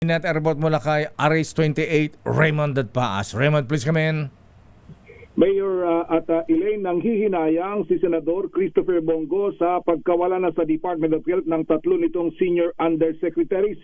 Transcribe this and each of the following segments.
Net Airport mula kay RH28 Raymond Dadpaas. Raymond, please come in. Mayor Elaine, nang hihinayang si Senador Christopher Bongo sa pagkawala na sa Department of Health ng tatlo nitong senior undersecretaries.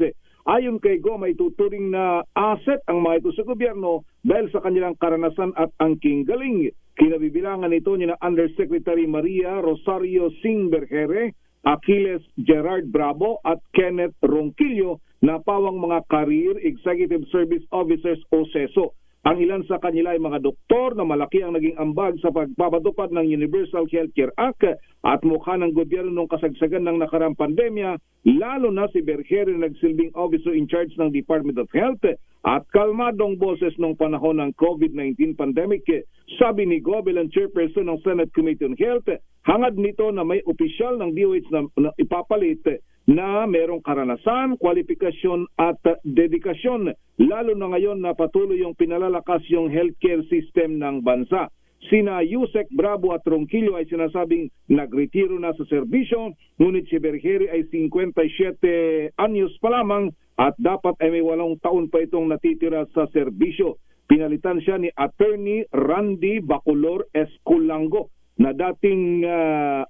Ayon kay Go, may tuturing na asset ang mga ito sa gobyerno dahil sa kanilang karanasan at angking galing. Kinabibilangan nito ni na Undersecretary Maria Rosario Singh Berhere, Achilles Gerard Bravo at Kenneth Ronquillo na pawang mga Career Executive Service Officers o SESO. Ang ilan sa kanila ay mga doktor na malaki ang naging ambag sa pagpapatupad ng Universal Healthcare Act at mukha ng gobyerno nung kasagsagan ng nakarang pandemya, lalo na si Berhere na nagsilbing officer in charge ng Department of Health at kalmadong boses nung panahon ng COVID-19 pandemic. Sabi ni Go bilang chairperson ng Senate Committee on Health, hangad nito na may opisyal ng DOH na ipapalit na merong karanasan, kwalifikasyon at dedikasyon, lalo na ngayon na patuloy yung pinalalakas yung healthcare system ng bansa. Sina Yusek Bravo at Ronquillo ay sinasabing nagretiro na sa serbisyo, ngunit si Berhere ay 57 anyos pa lamang at dapat ay may 8 taon pa itong natitira sa serbisyo. Pinalitan siya ni Attorney Randy Bacolor Esculango na dating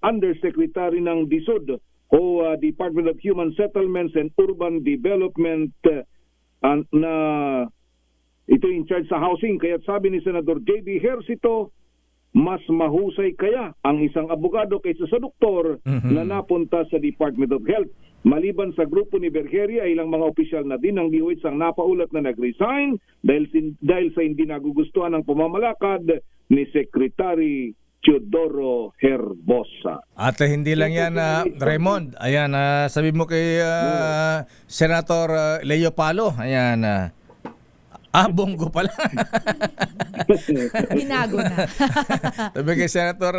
Undersecretary ng DSUD o Department of Human Settlements and Urban Development na ito in charge sa housing. Kaya sabi ni Senador J.B. Hercito, mas mahusay kaya ang isang abogado kaysa sa doktor na napunta sa Department of Health. Maliban sa grupo ni Berhere ay ilang mga opisyal na din ng DOH ang napaulat na nag-resign dahil sa hindi nagugustuhan ng pamamalakad ni Secretary Teodoro Herbosa. At hindi lang yan, Raymond. Ayan, sabi mo kay Senator Leo Palo. Ayan, Bongo pala. Binago na. Sabi kay Senator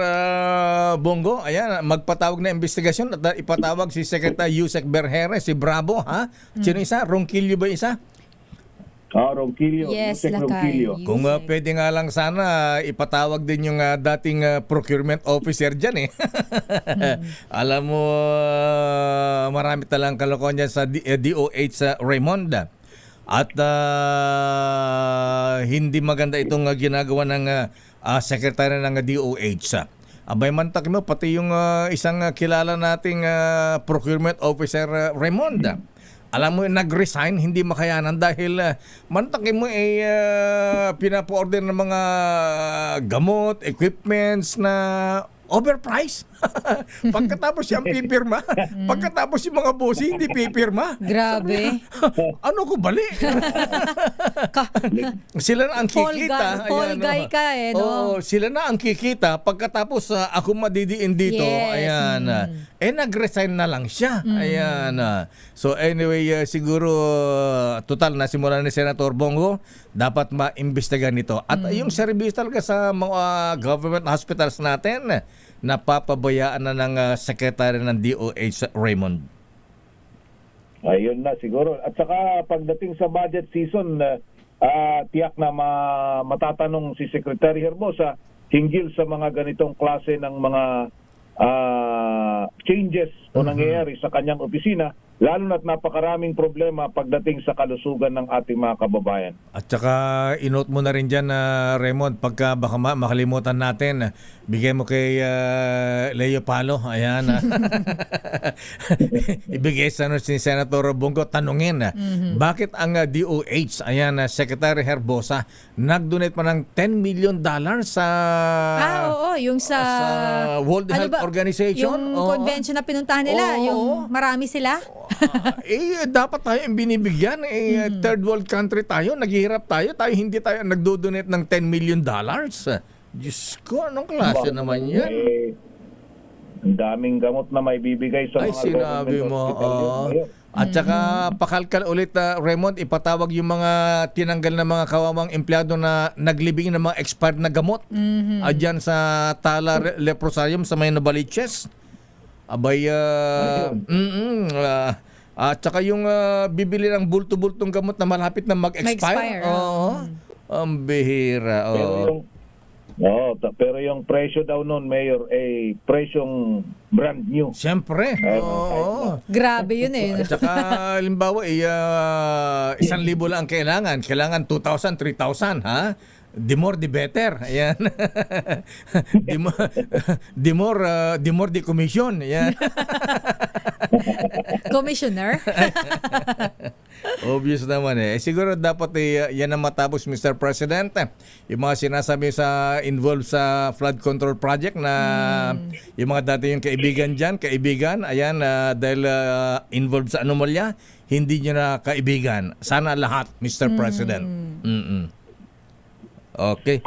Bongo, ayan, magpatawag na investigasyon at ipatawag si Secretary Yusek Berhere, si Bravo, ha? Sino isa? Ronquillo ba isa? Ronquillo. Yes, Yusek Lakay. Ronquillo. Kung pwede nga lang sana ipatawag din yung dating procurement officer dyan eh. Alam mo, marami talang kalokohan dyan sa DOH sa Raymond. At hindi maganda itong ginagawa ng secretary ng DOH. Abay mantak mo, pati yung isang kilala nating procurement officer Raymond. Alam mo, nag-resign, hindi makayanan dahil mantakin mo pinapo-order ng mga gamot, equipments na overpriced. Pagkatapos siyang pipirma, pagkatapos yung mga bossy hindi pipirma. Grabe. Ano ko bali? Sila na ang kikita. Fall guy ka eh, no? Oo, sila na ang kikita pagkatapos ako madidiin dito. Yes. Ayan. Nag-resign na lang siya. Ayan. So anyway, siguro total na simula ni Senator Bongo, dapat maimbestigahan nito. At yung service talaga sa mga government hospitals natin, napapabayaan na ng secretary ng DOH Raymond. Ayun na siguro. At saka pagdating sa budget season, tiyak na matatanong si Secretary Herbosa hinggil sa mga ganitong klase ng mga changes o nangyayari sa kanyang opisina, lalo na't napakaraming problema pagdating sa kalusugan ng ating mga kababayan. At saka inote mo na rin dyan, Raymond, pagka baka makalimutan natin, bigay mo kay Leo Palo. Ayan. Ibigay sa si Senator Bongo, tanungin, bakit ang DOH, ayan, Secretary Herbosa, nag-donate pa ng $10 million sa Oo, yung sa World Health Organization? Yung convention na pinuntahan nila, yung marami sila. Dapat tayo ang binibigyan. Third world country tayo, naghihirap tayo hindi tayo nagdo-donate ng $10 million. Diyos ko, anong klase naman yan? Ang daming gamot na may bibigay sa Ay, mga sinabi government mo. hospital yun. At saka pakalkal ulit, Raymond, ipatawag yung mga tinanggal na mga kawawang empleyado na naglibing ng mga expired na gamot dyan sa Tala Leprosarium sa may Novaliches. Abay, at saka yung bibili ng bulto-bultong gamot na malapit na mag-expire. Mag-expire. Oo. Ang bihira. Pero Pero yung presyo daw noon, Mayor, presyong brand new. Siyempre. Oo. Grabe yun eh. At saka, halimbawa, 1,000 lang ang kailangan. Kailangan 2,000, 3,000, ha? The more, the better. Ayan. the more, the commission. Ayan. Commissioner? Obvious naman eh. Siguro dapat yan ang matapos, Mr. President. Yung mga sinasabi sa involved sa flood control project na yung mga dati yung kaibigan, ayan, dahil involved sa anomalya, hindi nyo na kaibigan. Sana lahat, Mr. President. Okay.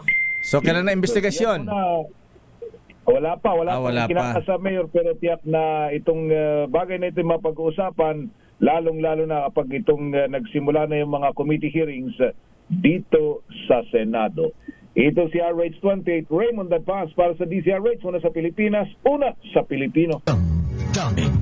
So, kailan na investigasyon? Wala pa. Wala pa. Kinakasa, Mayor, pero tiyak na itong bagay na ito mapag-uusapan, lalong-lalo na kapag itong nagsimula na yung mga committee hearings dito sa Senado. Ito si RH28, Raymond Advance para sa DCRH, una sa Pilipinas, una sa Pilipino. Damdamin